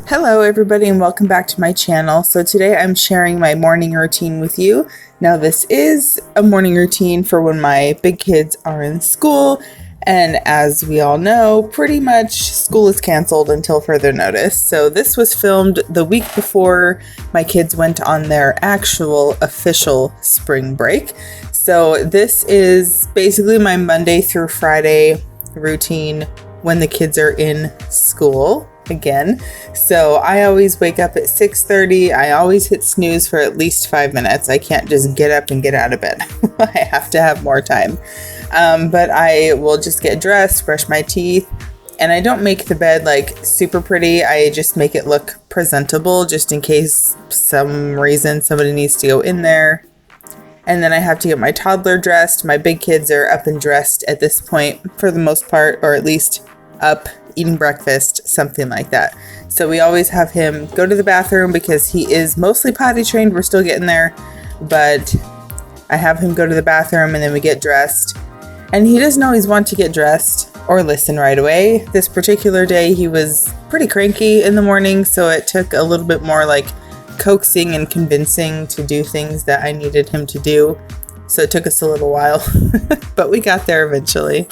Hello everybody and welcome back to my channel. So today I'm sharing my morning routine with you. Now this is a morning routine for when my big kids are in school, and as we all know, pretty much school is canceled until further notice. So this was filmed the week before my kids went on their actual official spring break. So this is basically my Monday through Friday routine when the kids are in school again. So I always wake up at 6:30. I always hit snooze for at least 5 minutes. I can't just get up and get out of bed. I have to have more time. But I will just get dressed, brush my teeth, and I don't make the bed like super pretty. I just make it look presentable just in case some reason somebody needs to go in there. And then I have to get my toddler dressed. My big kids are up and dressed at this point for the most part, or at least up eating breakfast, something like that. So we always have him go to the bathroom because he is mostly potty trained. We're still getting there, but I have him go to the bathroom and then we get dressed. And he doesn't always want to get dressed or listen right away. This particular day he was pretty cranky in the morning, so it took a little bit more like coaxing and convincing to do things that I needed him to do. So it took us a little while, but we got there eventually.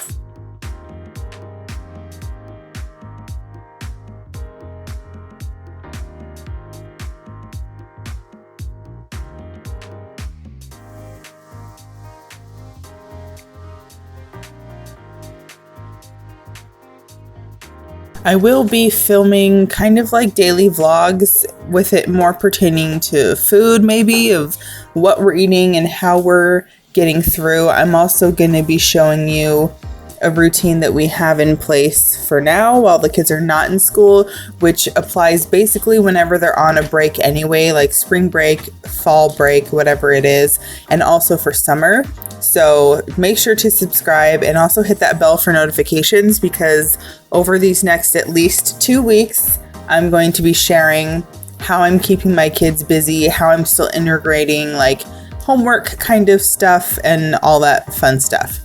I will be filming kind of like daily vlogs with it more pertaining to food, maybe of what we're eating and how we're getting through. I'm also going to be showing you a routine that we have in place for now while the kids are not in school, which applies basically whenever they're on a break anyway, like spring break, fall break, whatever it is, and also for summer. So make sure to subscribe and also hit that bell for notifications, because over these next at least 2 weeks, I'm going to be sharing how I'm keeping my kids busy, how I'm still integrating like homework kind of stuff and all that fun stuff.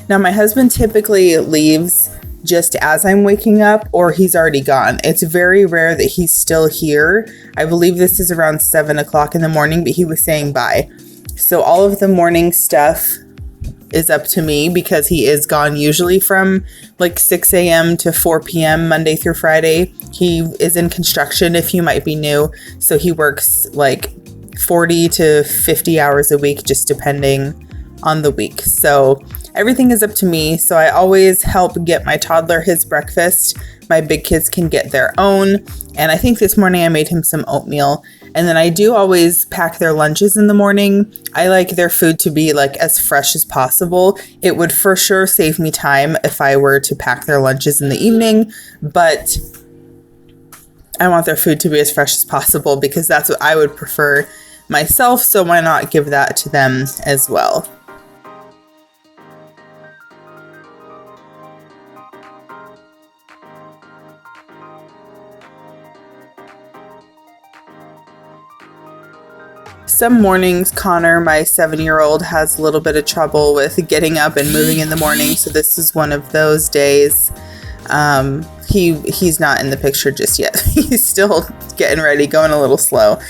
Now, my husband typically leaves just as I'm waking up, or he's already gone. It's very rare that he's still here. I believe this is around 7 o'clock in the morning, but he was saying bye. So all of the morning stuff is up to me because he is gone usually from like 6 a.m. to 4 p.m. Monday through Friday. He is in construction, if you might be new. So he works like 40 to 50 hours a week, just depending on the week. So everything is up to me. So I always help get my toddler his breakfast. My big kids can get their own. And I think this morning I made him some oatmeal. And then I do always pack their lunches in the morning. I like their food to be like as fresh as possible. It would for sure save me time if I were to pack their lunches in the evening, but I want their food to be as fresh as possible because that's what I would prefer myself. So why not give that to them as well? Some mornings, Connor, my 7-year-old, has a little bit of trouble with getting up and moving in the morning. So this is one of those days. He's not in the picture just yet. He's still getting ready, going a little slow.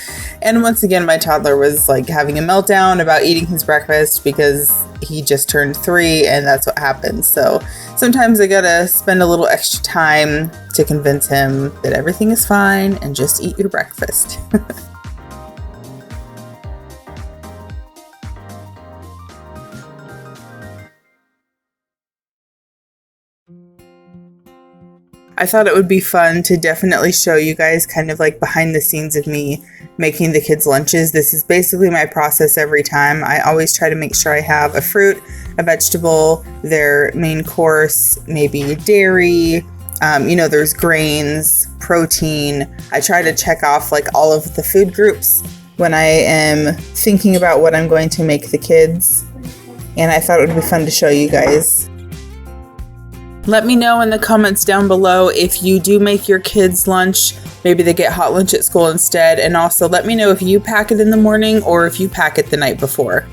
And once again, my toddler was like having a meltdown about eating his breakfast because he just turned 3 and that's what happens. So sometimes I gotta spend a little extra time to convince him that everything is fine and just eat your breakfast. I thought it would be fun to definitely show you guys kind of like behind the scenes of me making the kids' lunches. This is basically my process every time. I always try to make sure I have a fruit, a vegetable, their main course, maybe dairy, there's grains, protein. I try to check off like all of the food groups when I am thinking about what I'm going to make the kids. And I thought it would be fun to show you guys. Let me know in the comments down below if you do make your kids lunch. Maybe they get hot lunch at school instead. And also let me know if you pack it in the morning or if you pack it the night before.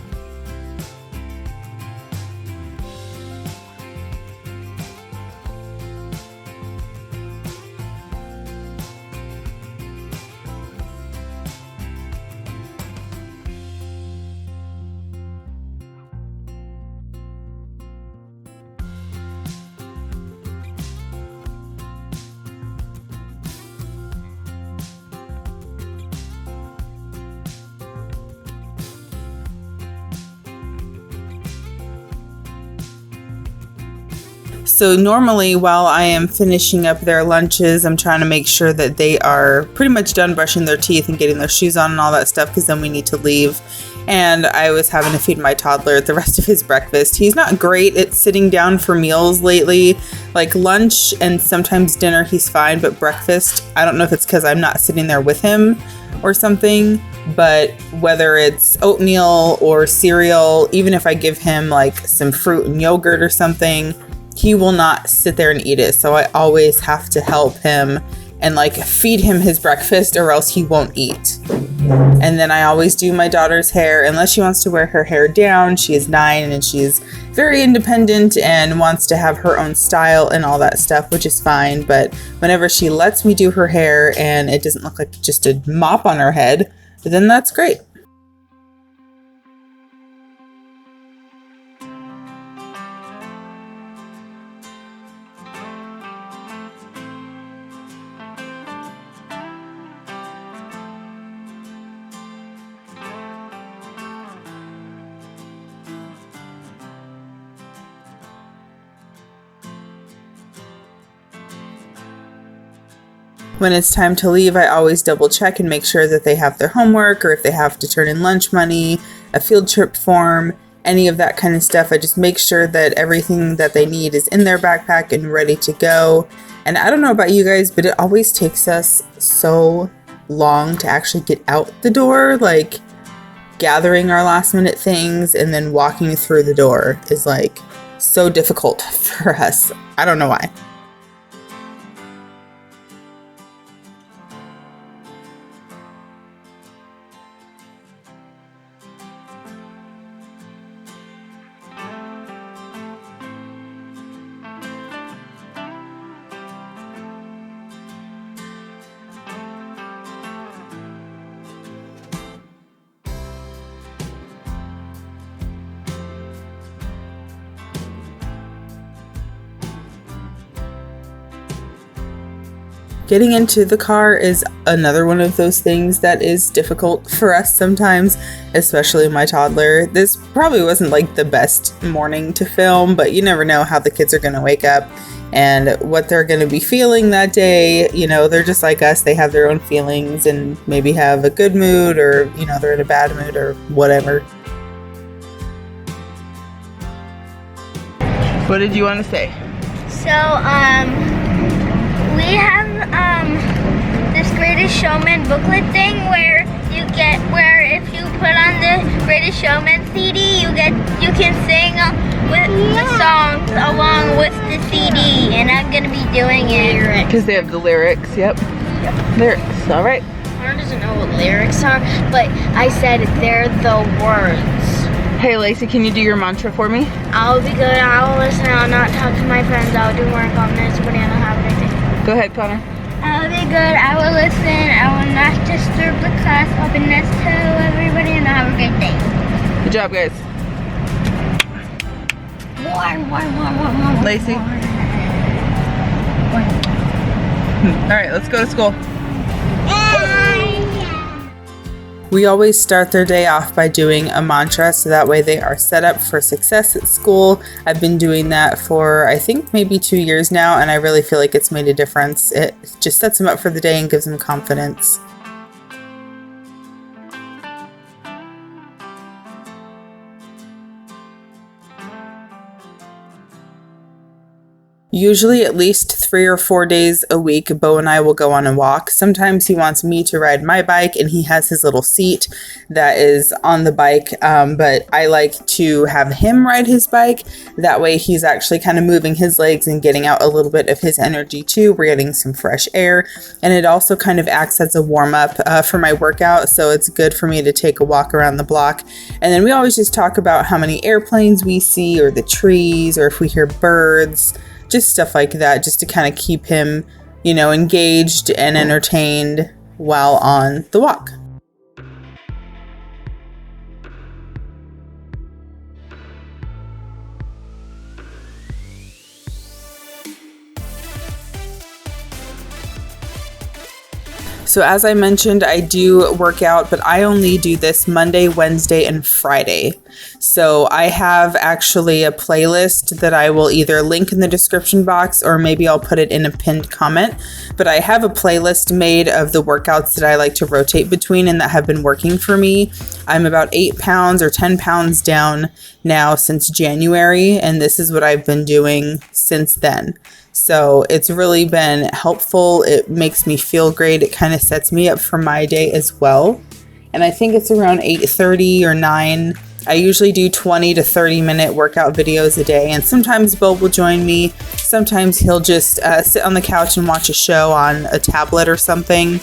So normally while I am finishing up their lunches, I'm trying to make sure that they are pretty much done brushing their teeth and getting their shoes on and all that stuff, because then we need to leave. And I was having to feed my toddler the rest of his breakfast. He's not great at sitting down for meals lately. Like lunch and sometimes dinner, he's fine, but breakfast, I don't know if it's because I'm not sitting there with him or something, but whether it's oatmeal or cereal, even if I give him like some fruit and yogurt or something, he will not sit there and eat it. So I always have to help him and like feed him his breakfast, or else he won't eat. And then I always do my daughter's hair, unless she wants to wear her hair down. She is 9 and she's very independent and wants to have her own style and all that stuff, which is fine. But whenever she lets me do her hair and it doesn't look like just a mop on her head, then that's great. When it's time to leave, I always double check and make sure that they have their homework, or if they have to turn in lunch money, a field trip form, any of that kind of stuff. I just make sure that everything that they need is in their backpack and ready to go. And I don't know about you guys, but it always takes us so long to actually get out the door. Like gathering our last minute things and then walking through the door is like so difficult for us. I don't know why. Getting into the car is another one of those things that is difficult for us sometimes, especially my toddler. This probably wasn't like the best morning to film, but you never know how the kids are going to wake up and what they're going to be feeling that day. You know, they're just like us. They have their own feelings and maybe have a good mood, or, you know, they're in a bad mood or whatever. What did you want to say? So, we have this Greatest Showman booklet thing where if you put on the Greatest Showman CD, you can sing with the songs along with the CD, and I'm gonna be doing it. Because they have the lyrics. Yep. Lyrics. All right. Connor doesn't know what lyrics are, but I said they're the words. Hey Lacey, can you do your mantra for me? I'll be good. I will listen. I'll not talk to my friends. I'll do work on this, but I don't have anything. Go ahead, Connor. I'll be good. I will listen. I will not disturb the class. I'll be nice to everybody, and I'll have a great day. Good job, guys. More. Lacey. All right, let's go to school. We always start their day off by doing a mantra, so that way they are set up for success at school. I've been doing that for, I think, maybe 2 years now, and I really feel like it's made a difference. It just sets them up for the day and gives them confidence. Usually at least 3 or 4 days a week, Bo and I will go on a walk. Sometimes he wants me to ride my bike, and he has his little seat that is on the bike, but I like to have him ride his bike. That way he's actually kind of moving his legs and getting out a little bit of his energy too. We're getting some fresh air, and it also kind of acts as a warm-up for my workout, so it's good for me to take a walk around the block. And then we always just talk about how many airplanes we see, or the trees, or if we hear birds. Just stuff like that, just to kind of keep him, you know, engaged and entertained while on the walk. So as I mentioned, I do work out, but I only do this Monday, Wednesday, and Friday. So I have actually a playlist that I will either link in the description box or maybe I'll put it in a pinned comment. But I have a playlist made of the workouts that I like to rotate between and that have been working for me. I'm about 8 pounds or 10 pounds down now since January, and this is what I've been doing since then. So it's really been helpful. It makes me feel great. It kind of sets me up for my day as well. And I think it's around 8:30 or 9. I usually do 20 to 30 minute workout videos a day. And sometimes Bo will join me. Sometimes he'll just sit on the couch and watch a show on a tablet or something.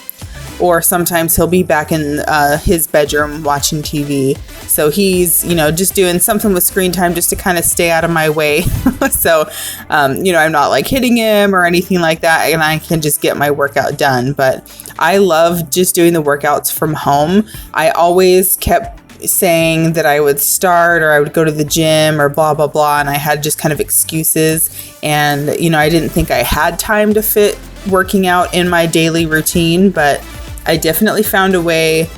Or sometimes he'll be back in his bedroom watching TV. So he's, just doing something with screen time just to kind of stay out of my way. So, I'm not like hitting him or anything like that. And I can just get my workout done. But I love just doing the workouts from home. I always kept saying that I would start or I would go to the gym or blah, blah, blah. And I had just kind of excuses. And, I didn't think I had time to fit working out in my daily routine, but I definitely found a way.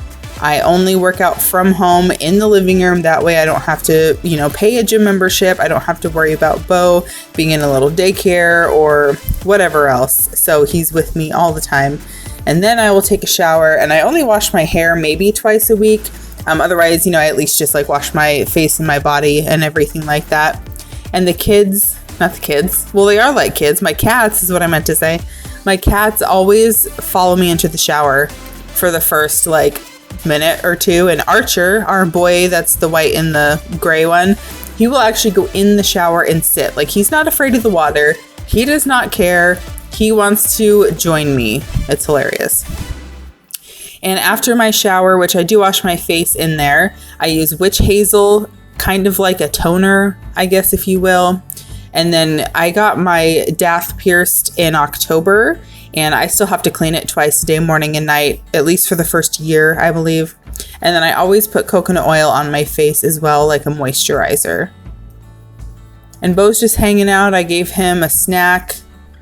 I only work out from home in the living room. That way I don't have to, pay a gym membership. I don't have to worry about Bo being in a little daycare or whatever else. So he's with me all the time. And then I will take a shower, and I only wash my hair maybe twice a week. Otherwise, I at least just like wash my face and my body and everything like that. And the kids, not the kids. Well, they are like kids. My cats is what I meant to say. My cats always follow me into the shower for the first minute or two. And Archer, our boy, that's the white and the gray one, he will actually go in the shower and sit. He's not afraid of the water. He does not care. He wants to join me. It's hilarious. And after my shower, which I do wash my face in there, I use witch hazel, kind of like a toner, I guess, if you will. And then I got my dath pierced in October, and I still have to clean it twice a day, morning and night, at least for the first year, I believe. And then I always put coconut oil on my face as well, like a moisturizer. And Bo's just hanging out. I gave him a snack.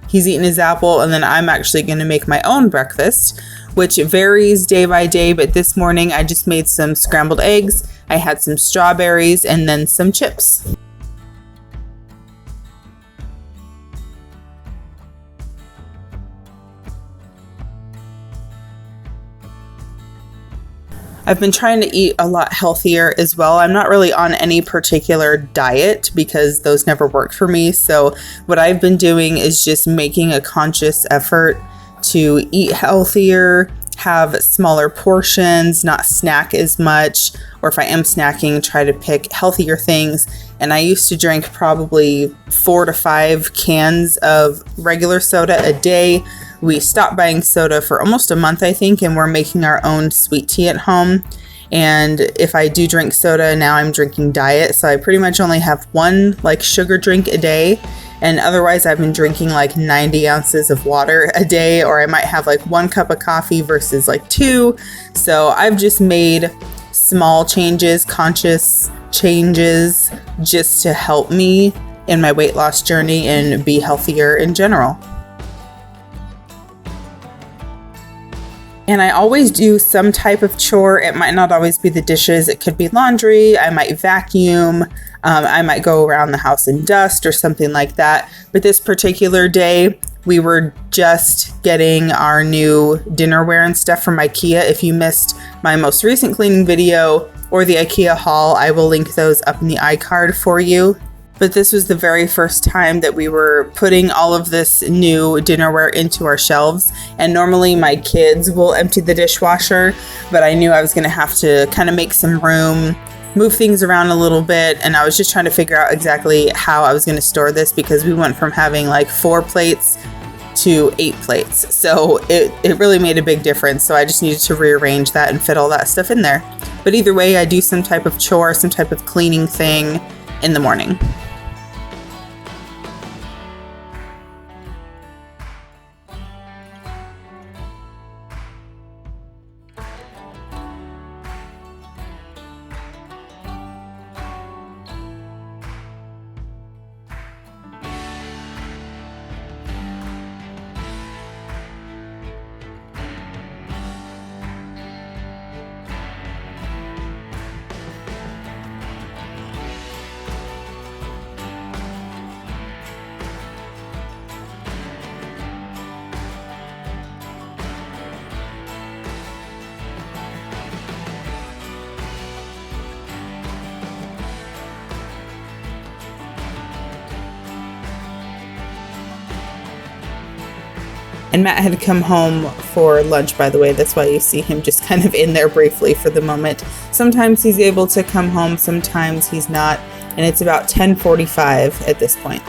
He's eating his apple, and then I'm actually going to make my own breakfast, which varies day by day. But this morning I just made some scrambled eggs. I had some strawberries and then some chips. I've been trying to eat a lot healthier as well. I'm not really on any particular diet because those never worked for me. So what I've been doing is just making a conscious effort to eat healthier, have smaller portions, not snack as much, or if I am snacking, try to pick healthier things. And I used to drink probably 4 to 5 cans of regular soda a day. We stopped buying soda for almost a month, I think, and we're making our own sweet tea at home. And if I do drink soda, now I'm drinking diet. So I pretty much only have one sugar drink a day. And otherwise I've been drinking 90 ounces of water a day, or I might have 1 cup of coffee versus 2. So I've just made small changes, conscious changes, just to help me in my weight loss journey and be healthier in general. And I always do some type of chore. It might not always be the dishes. It could be laundry. I might vacuum. I might go around the house and dust or something like that. But this particular day, we were just getting our new dinnerware and stuff from IKEA. If you missed my most recent cleaning video or the IKEA haul, I will link those up in the iCard for you. But this was the very first time that we were putting all of this new dinnerware into our shelves. And normally my kids will empty the dishwasher, but I knew I was going to have to kind of make some room, move things around a little bit. And I was just trying to figure out exactly how I was going to store this, because we went from having 4 plates to 8 plates. So it really made a big difference. So I just needed to rearrange that and fit all that stuff in there. But either way, I do some type of chore, some type of cleaning thing in the morning. And Matt had come home for lunch, by the way. That's why you see him just kind of in there briefly for the moment. Sometimes he's able to come home, sometimes he's not. And it's about 10:45 at this point.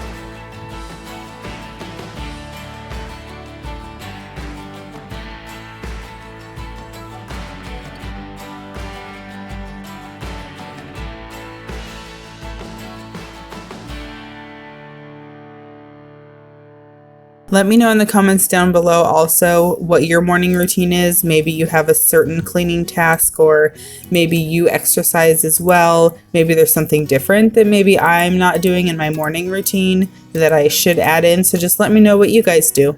Let me know in the comments down below also what your morning routine is. Maybe you have a certain cleaning task, or maybe you exercise as well. Maybe there's something different that maybe I'm not doing in my morning routine that I should add in. So just let me know what you guys do.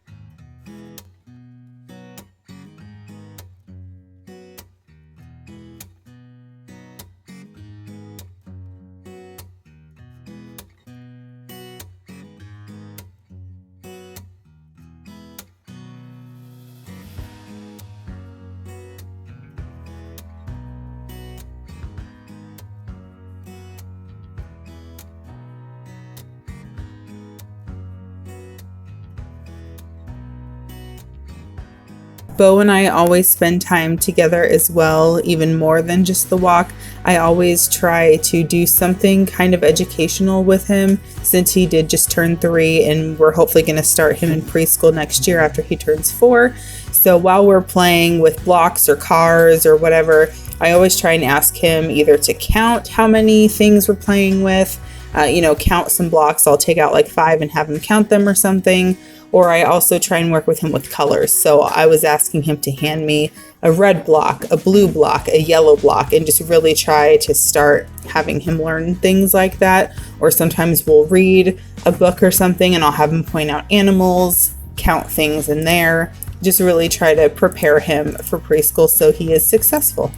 Bo and I always spend time together as well, even more than just the walk. I always try to do something kind of educational with him, since he did just turn 3 and we're hopefully going to start him in preschool next year after he turns 4. So while we're playing with blocks or cars or whatever, I always try and ask him either to count how many things we're playing with, count some blocks. I'll take out like 5 and have him count them or something. Or I also try and work with him with colors. So I was asking him to hand me a red block, a blue block, a yellow block, and just really try to start having him learn things like that. Or sometimes we'll read a book or something and I'll have him point out animals, count things in there, just really try to prepare him for preschool so he is successful.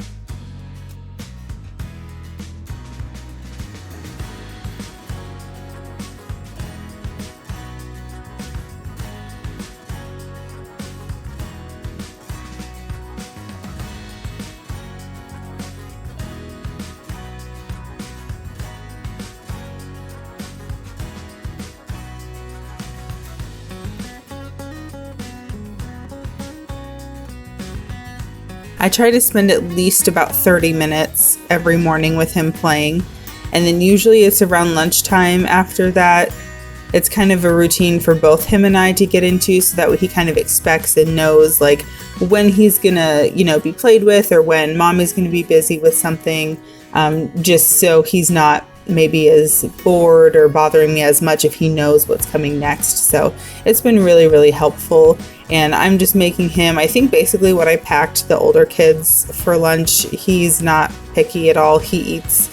I try to spend at least about 30 minutes every morning with him playing, and then usually it's around lunchtime after that. It's kind of a routine for both him and I to get into, so that he kind of expects and knows like when he's gonna, be played with, or when mommy's gonna be busy with something, just so he's not maybe as bored or bothering me as much if he knows what's coming next. So it's been really, really helpful. And I'm just making him, I think basically what I packed the older kids for lunch. He's not picky at all. He eats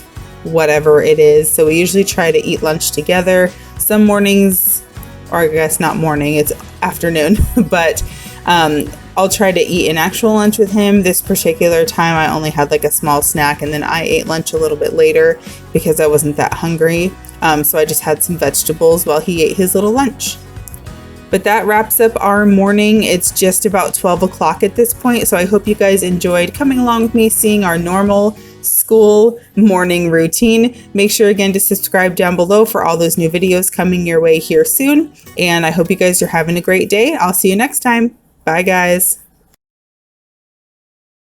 whatever it is. So we usually try to eat lunch together. Some mornings, or I guess not morning, it's afternoon, but I'll try to eat an actual lunch with him. This particular time I only had like a small snack, and then I ate lunch a little bit later because I wasn't that hungry. So I just had some vegetables while he ate his little lunch. But that wraps up our morning. It's just about 12 o'clock at this point. So I hope you guys enjoyed coming along with me, seeing our normal school morning routine. Make sure again to subscribe down below for all those new videos coming your way here soon. And I hope you guys are having a great day. I'll see you next time. Bye guys.